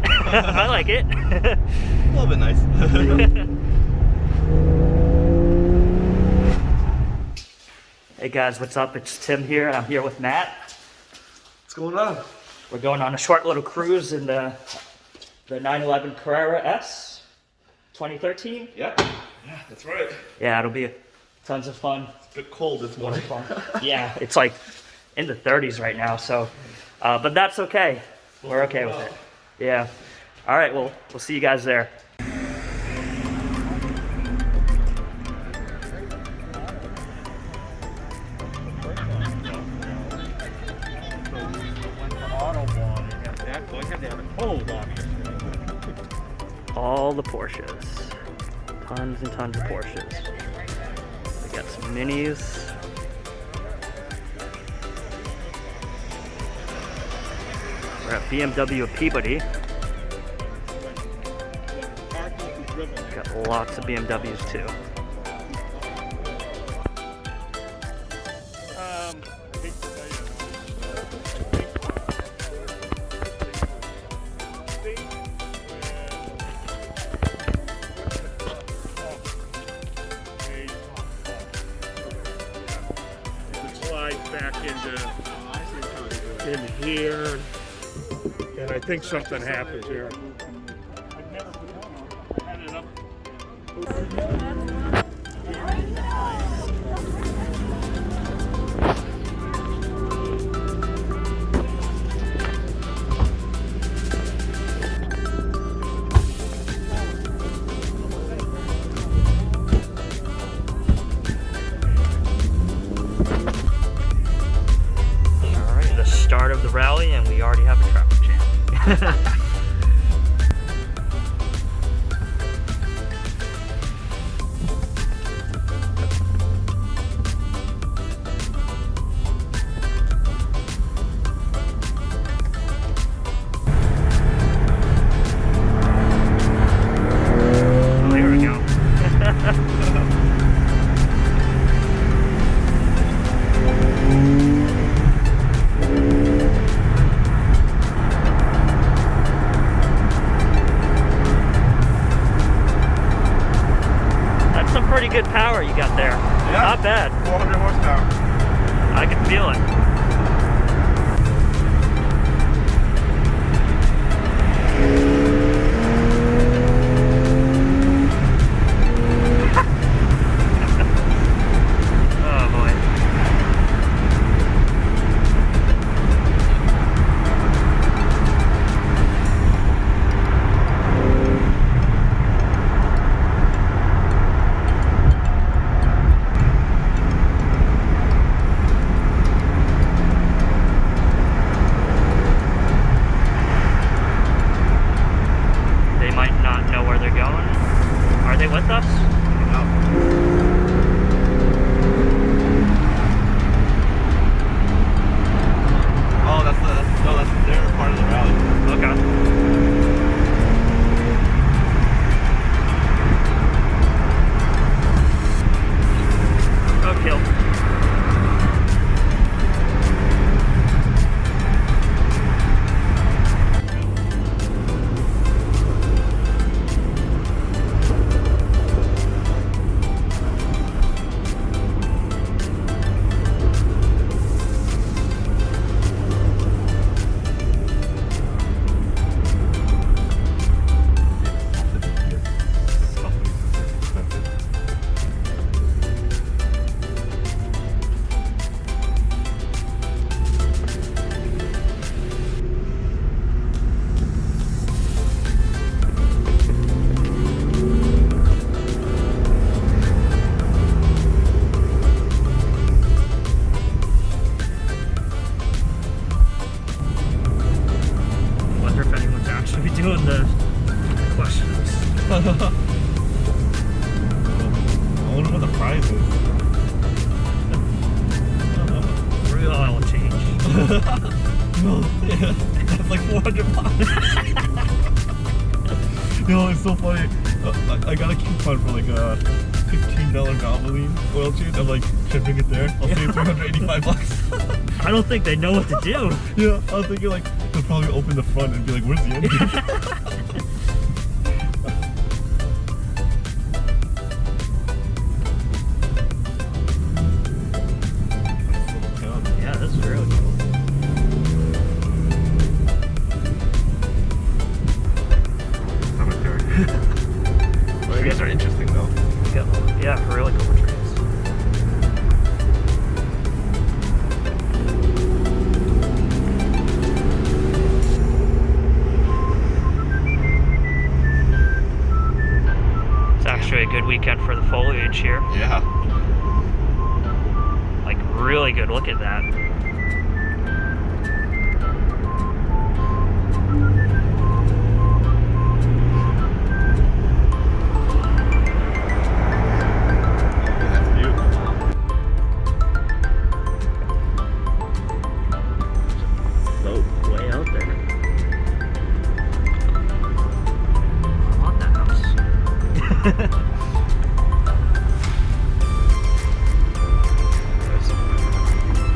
I like it. A little bit nice. Hey guys, what's up? It's Tim here, and I'm here with Matt. What's going on? We're going on a short little cruise in the 911 Carrera S 2013. Yeah, that's right. Yeah, it'll be tons of fun. It's a bit cold this morning. Yeah, it's like in the 30s right now, so, but that's okay. We're okay with it. Yeah. All right, well, we'll see you guys there. All the Porsches. Tons and tons of Porsches. We got some minis. We're at BMW Peabody. Got lots of BMWs too. Back in here, and I think something happened here. Start of the rally, and we already have a traffic jam. Oh, here we go. Pretty good power you got there. Yeah. Not bad. 400 horsepower. I can feel it. Oh boy. Are they with us? No. Oh, that's their part of the rally. Okay. Oh, kill. Doing the questions. I wonder what the prize is. Real oil change. No, yeah, that's like 400 bucks. You know, it's so funny. I got a coupon for like a $15 Valvoline oil change. I'm like, should I bring it there? I'll save 385 bucks. I don't think they know what to do. Yeah, I was thinking like, would probably open the front and be like, where's the engine? Yeah, this is really cool. Trees are interesting though. Yeah, really cool trees. It's actually a good weekend for the foliage here. Yeah. Like, really good. Look at that.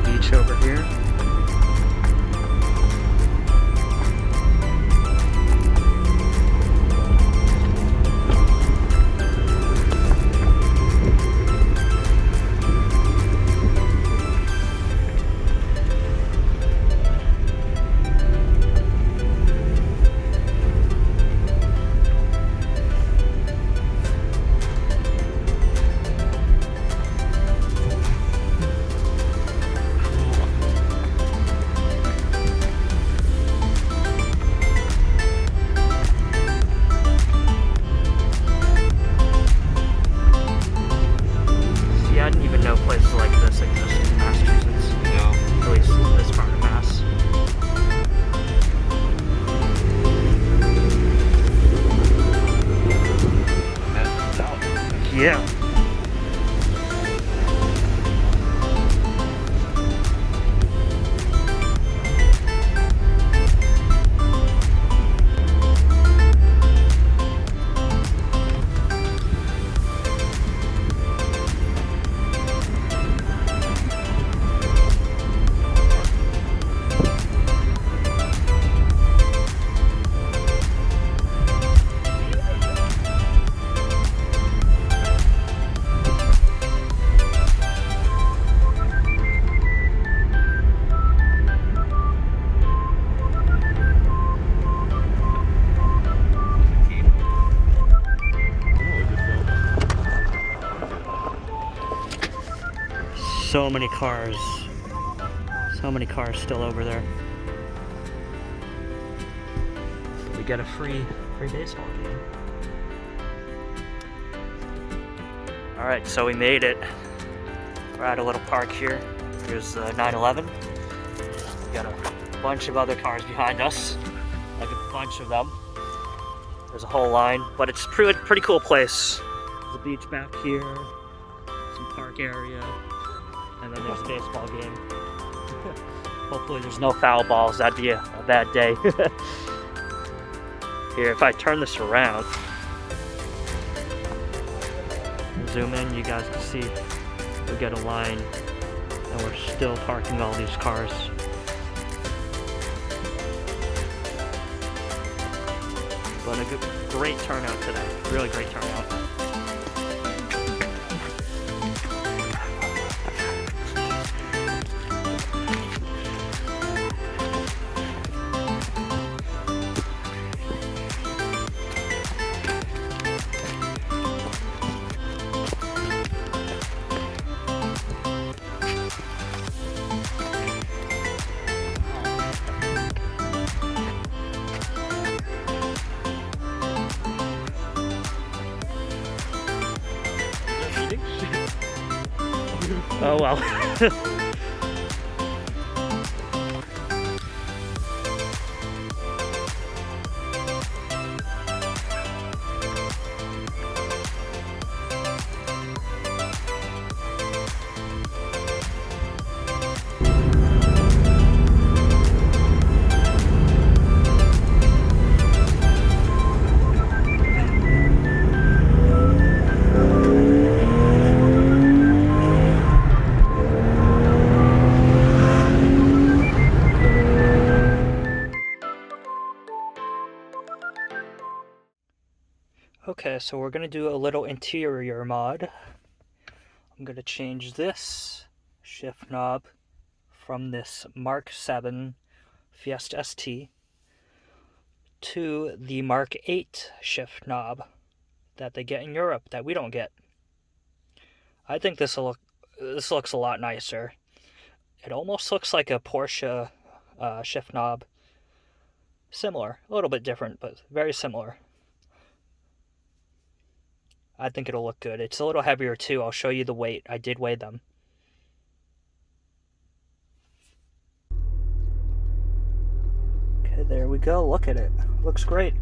Beach over here. Places like this exist in Massachusetts. No. At least this part of Mass. Yeah. So many cars. So many cars still over there. We got a free baseball game. Alright, so we made it. We're at a little park here. Here's 911. We got a bunch of other cars behind us. Like a bunch of them. There's a whole line, but it's pretty cool place. There's a beach back here, some park area, and then there's a baseball game. Hopefully there's no foul balls, that'd be a bad day. Here, if I turn this around, zoom in, you guys can see we got a line, and we're still parking all these cars. But a great turnout today, really great turnout. Oh well. Okay, so we're gonna do a little interior mod. I'm gonna change this shift knob from this Mark 7 Fiesta ST to the Mark 8 shift knob that they get in Europe that we don't get. I think this looks a lot nicer. It almost looks like a Porsche shift knob. Similar, a little bit different, but very similar. I think it'll look good. It's a little heavier too. I'll show you the weight. I did weigh them. Okay, there we go. Look at it. Looks great.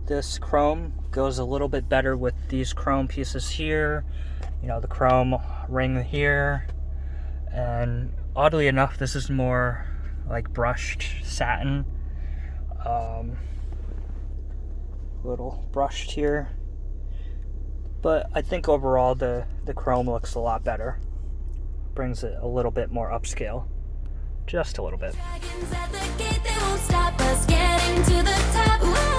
This chrome goes a little bit better with these chrome pieces here, you know, the chrome ring here, and oddly enough this is more like brushed satin, little brushed here, but I think overall the chrome looks a lot better, brings it a little bit more upscale, just a little bit. Dragons at the gate, they won't stop us getting to the top.